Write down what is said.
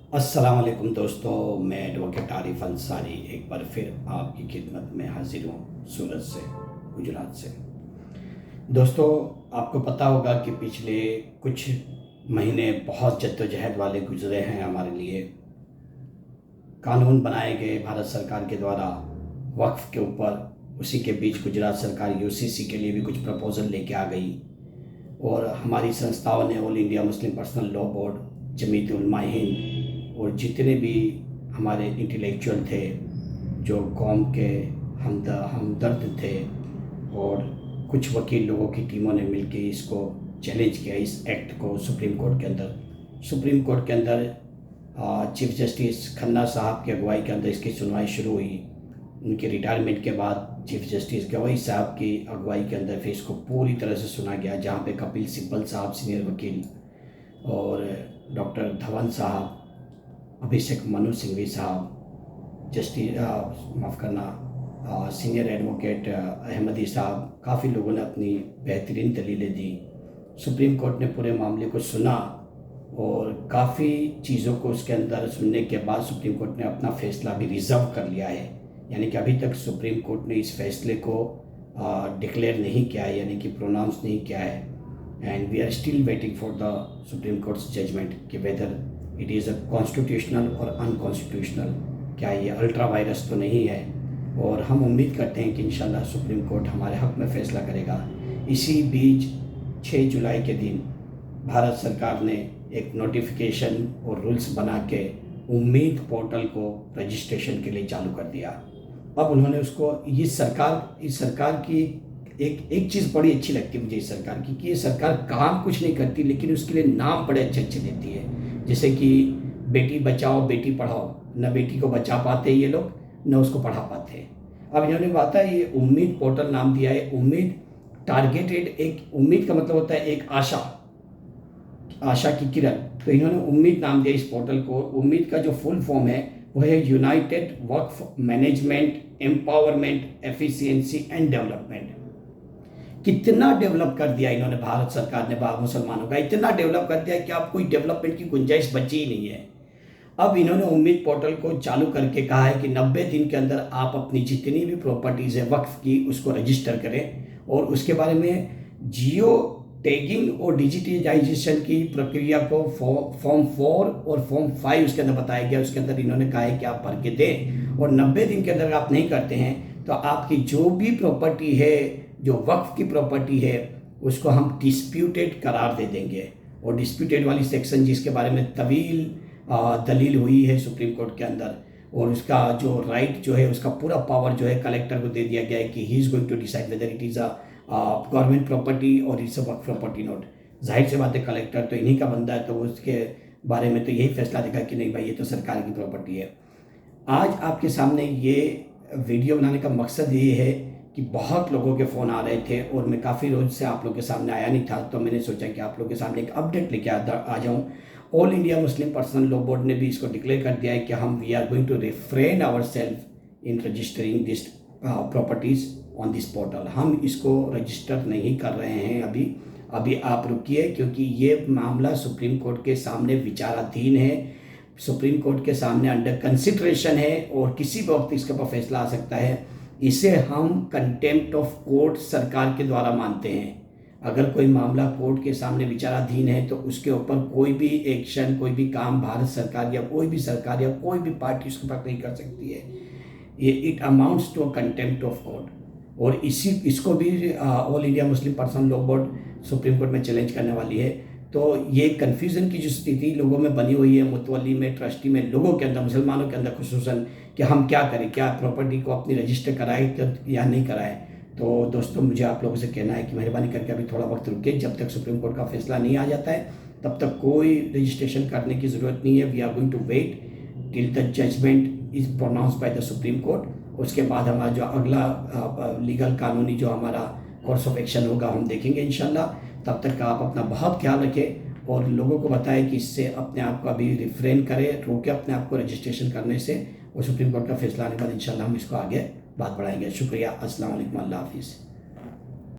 अस्सलाम वालेकुम दोस्तों, मैं एडवोकेट आरिफ अंसारी एक बार फिर आपकी खिदमत में हाजिर हूँ सूरत से, गुजरात से। दोस्तों, आपको पता होगा कि पिछले कुछ महीने बहुत जद्दोजहद वाले गुजरे हैं हमारे लिए। कानून बनाए गए भारत सरकार के द्वारा वक्फ के ऊपर, उसी के बीच गुजरात सरकार यूसीसी के लिए भी कुछ प्रपोज़ल लेके आ गई और हमारी संस्थाओं ने all India Muslim personal law board, Jamiat Ulama Hind और जितने भी हमारे इंटेलेक्चुअल थे जो कौम के हमदर्द थे और कुछ वकील लोगों की टीमों ने मिलकर इसको चैलेंज किया, इस एक्ट को सुप्रीम कोर्ट के अंदर। सुप्रीम कोर्ट के अंदर चीफ जस्टिस खन्ना साहब की अगुवाई के अंदर इसकी सुनवाई शुरू हुई। उनके रिटायरमेंट के बाद चीफ जस्टिस गवई साहब की अगुवाई के अंदर फिर इसको पूरी तरह से सुना गया, जहाँ पे कपिल सिब्बल साहब सीनियर वकील और डॉक्टर धवन साहब, अभिषेक मनु सिंघवी साहब, जस्टिस माफ़ करना सीनियर एडवोकेट अहमदी साहब, काफ़ी लोगों ने अपनी बेहतरीन दलीलें दी। सुप्रीम कोर्ट ने पूरे मामले को सुना और काफ़ी चीज़ों को उसके अंदर सुनने के बाद सुप्रीम कोर्ट ने अपना फ़ैसला भी रिज़र्व कर लिया है। यानी कि अभी तक सुप्रीम कोर्ट ने इस फैसले को डिक्लेयर नहीं किया है, यानी कि प्रोनाउंस नहीं किया है। And we are still waiting for the supreme court's judgement कि whether it is a constitutional or unconstitutional, क्या ये अल्ट्रा वायरस तो नहीं है। और हम उम्मीद करते हैं कि इंशाल्लाह सुप्रीम कोर्ट हमारे हक़ में फ़ैसला करेगा। इसी बीच 6 जुलाई के दिन भारत सरकार ने एक नोटिफिकेशन और रूल्स बना के उम्मीद पोर्टल को रजिस्ट्रेशन के लिए चालू कर दिया। अब उन्होंने उसको, इस सरकार की एक चीज़ बड़ी अच्छी लगती है मुझे इस सरकार की, कि ये सरकार काम कुछ नहीं करती लेकिन उसके लिए नाम बड़े अच्छे अच्छे देती है। जैसे कि बेटी बचाओ बेटी पढ़ाओ, न बेटी को बचा पाते ये लोग न उसको पढ़ा पाते। अब इन्होंने बाता ये उम्मीद पोर्टल नाम दिया है। उम्मीद टारगेटेड, एक उम्मीद का मतलब होता है एक आशा की किरण, तो इन्होंने उम्मीद नाम दिया इस पोर्टल को। उम्मीद का जो फुल फॉर्म है वो है United Waqf management empowerment efficiency and development. कितना डेवलप कर दिया इन्होंने, भारत सरकार ने मुसलमानों का इतना डेवलप कर दिया कि अब कोई डेवलपमेंट की गुंजाइश बची ही नहीं है। अब इन्होंने उम्मीद पोर्टल को चालू करके कहा है कि 90 दिन के अंदर आप अपनी जितनी भी प्रॉपर्टीज़ है वक्फ की उसको रजिस्टर करें और उसके बारे में जियो टैगिंग और डिजिटाइजेशन की प्रक्रिया को फॉर्म 4 और फॉर्म 5 उसके अंदर बताया गया। उसके अंदर इन्होंने कहा है कि आप भर के दें और 90 दिन के अंदर आप नहीं करते हैं तो आपकी जो भी प्रॉपर्टी है, जो वक्फ की प्रॉपर्टी है, उसको हम डिस्प्यूटेड करार दे देंगे। और डिस्प्यूटेड वाली सेक्शन जिसके बारे में तवील दलील हुई है सुप्रीम कोर्ट के अंदर, और उसका जो राइट जो है उसका पूरा पावर जो है कलेक्टर को दे दिया गया है कि he is going to decide whether it is a government property or it's a Waqf property not. जाहिर सी बात है कलेक्टर तो इन्हीं का बंदा है, तो उसके बारे में तो यही फैसला देगा कि नहीं भाई ये तो सरकार की प्रॉपर्टी है। आज आपके सामने ये वीडियो बनाने का मकसद ये है कि बहुत लोगों के फ़ोन आ रहे थे और मैं काफ़ी रोज़ से आप लोगों के सामने आया नहीं था, तो मैंने सोचा कि आप लोगों के सामने एक अपडेट लेके आ जाऊँ। All India Muslim personal law board ने भी इसको डिक्लेयर कर दिया है कि हम we are going to refrain our self in registering this properties on this portal. हम इसको रजिस्टर नहीं कर रहे हैं अभी आप रुकिए, क्योंकि ये मामला सुप्रीम कोर्ट के सामने विचाराधीन है, सुप्रीम कोर्ट के सामने अंडर कंसिडरेशन है और किसी भी वक्त इसके ऊपर फैसला आ सकता है। इसे हम कंटेम्प्ट ऑफ कोर्ट सरकार के द्वारा मानते हैं। अगर कोई मामला कोर्ट के सामने विचाराधीन है तो उसके ऊपर कोई भी एक्शन, कोई भी काम भारत सरकार या कोई भी सरकार या कोई भी पार्टी उसके ऊपर नहीं कर सकती है। ये it amounts to contempt of court. और इसको भी all India Muslim personal law board supreme court में चैलेंज करने वाली है। तो ये कन्फ्यूज़न की जो स्थिति लोगों में बनी हुई है, मुतवली में, ट्रस्टी में, लोगों के अंदर, मुसलमानों के अंदर खुसूसन, कि हम क्या करें, क्या प्रॉपर्टी को अपनी रजिस्टर कराएं या नहीं कराएं। तो दोस्तों मुझे आप लोगों से कहना है कि मेहरबानी करके अभी थोड़ा वक्त रुकिए, जब तक सुप्रीम कोर्ट का फैसला नहीं आ जाता है तब तक कोई रजिस्ट्रेशन करने की ज़रूरत नहीं है। We are going to wait till the judgment is pronounced by the supreme court. उसके बाद हमारा जो अगला लीगल कानूनी जो हमारा कोर्स ऑफ एक्शन होगा हम देखेंगे इंशाल्लाह। तब तक आप अपना बहुत ख्याल रखें और लोगों को बताएं कि इससे अपने आप को अभी रिफ्रेन करें, रोकें अपने आप को रजिस्ट्रेशन करने से, और सुप्रीम कोर्ट का फैसला आने के बाद इंशाल्लाह हम इसको आगे बात बढ़ाएंगे। शुक्रिया। अस्सलाम वालेकुम, अल्लाह हाफिज़।